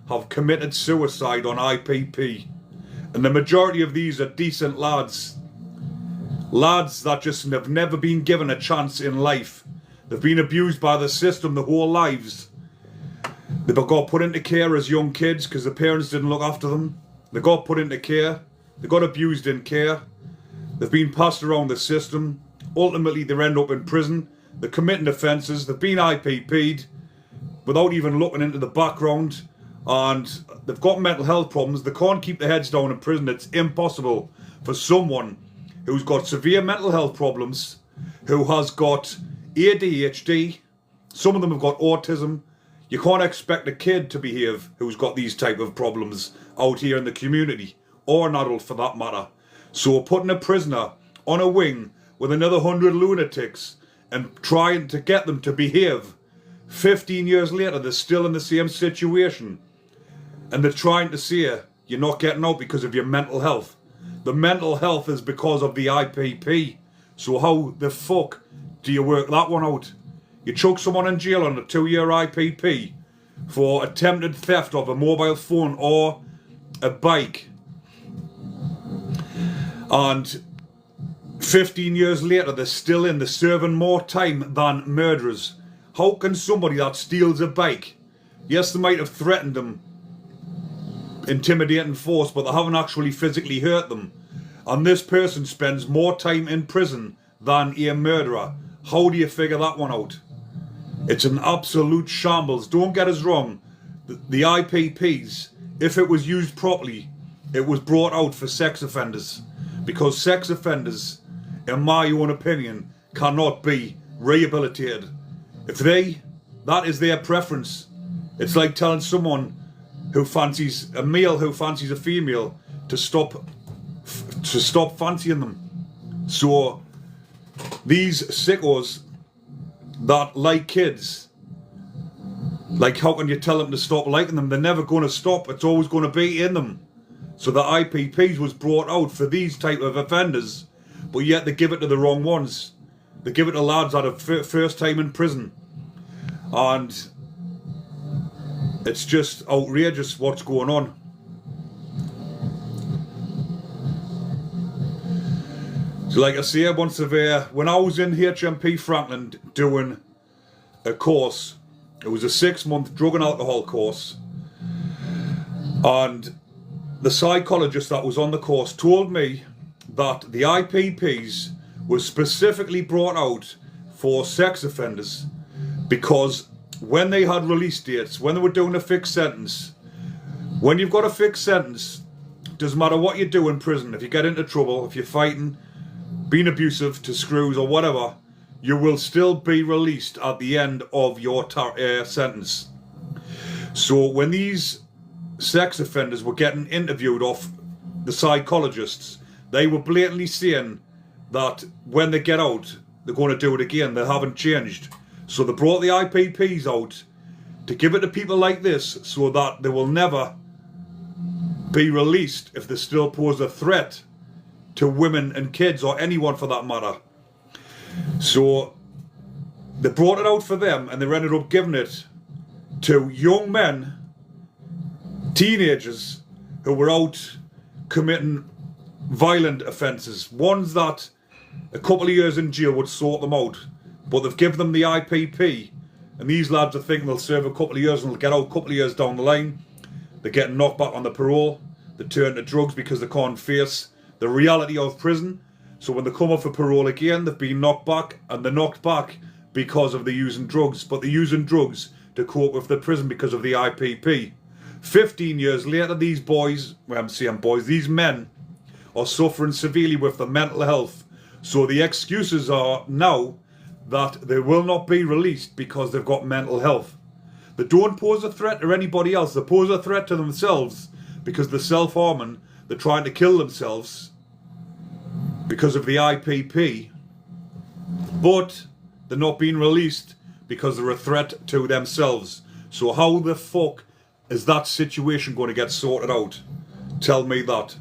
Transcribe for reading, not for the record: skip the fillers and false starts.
have committed suicide on IPP. And the majority of these are decent lads. Lads that just have never been given a chance in life. They've been abused by the system their whole lives. They've got put into care as young kids because the parents didn't look after them. They got put into care. They got abused in care. They've been passed around the system. Ultimately, they end up in prison. They're committing offences. They've been IPP'd without even looking into the background. And they've got mental health problems. They can't keep their heads down in prison. It's impossible for someone who's got severe mental health problems, who has got ADHD. Some of them have got autism. You can't expect a kid to behave who's got these type of problems out here in the community, or an adult for that matter. So putting a prisoner on a wing with another 100 lunatics and trying to get them to behave, 15 years later they're still in the same situation, and they're trying to say you're not getting out because of your mental health. The mental health is because of the IPP. So how the fuck do you work that one out? You chuck someone in jail on a 2-year IPP for attempted theft of a mobile phone or a bike, and 15 years later they're still in, they're serving more time than murderers. How can somebody that steals a bike, yes, they might have threatened them, intimidating force, but they haven't actually physically hurt them, and this person spends more time in prison than a murderer? How do you figure that one out? It's an absolute shambles. Don't get us wrong, the IPPs, if it was used properly, it was brought out for sex offenders, because sex offenders, in my own opinion, cannot be rehabilitated. If that is their preference. It's like telling someone who fancies a male who fancies a female to stop fancying them. So these sickos that like kids, like, how can you tell them to stop liking them? They're never going to stop. It's always going to be in them. So the IPPs was brought out for these type of offenders, but yet they give it to the wrong ones. They give it to lads that are first time in prison. And it's just outrageous what's going on. So like I say, when I was in HMP Franklin doing a course, it was a 6-month drug and alcohol course, and the psychologist that was on the course told me that the IPPs were specifically brought out for sex offenders, because when they had release dates, when they were doing a fixed sentence, when you've got a fixed sentence, doesn't matter what you do in prison, if you get into trouble, if you're fighting, being abusive to screws or whatever, you will still be released at the end of your sentence. So when these sex offenders were getting interviewed off the psychologists, they were blatantly saying that when they get out, they're going to do it again. They haven't changed. So they brought the IPPs out to give it to people like this, so that they will never be released if they still pose a threat to women and kids, or anyone for that matter. So they brought it out for them, and they ended up giving it to young men, teenagers, who were out committing violent offences, ones that a couple of years in jail would sort them out, but they've given them the IPP, and these lads are thinking they'll serve a couple of years and they'll get out a couple of years down the line. They're getting knocked back on the parole, they turn to drugs because they can't face the reality of prison. So when they come up for parole again, they've been knocked back, and they're knocked back because of the using drugs, but they're using drugs to cope with the prison because of the IPP. 15 years later, these these men are suffering severely with their mental health. So the excuses are now that they will not be released because they've got mental health. They don't pose a threat to anybody else. They pose a threat to themselves because they're self-harming. They're trying to kill themselves because of the IPP, but they're not being released because they're a threat to themselves. So how the fuck is that situation going to get sorted out? Tell me that.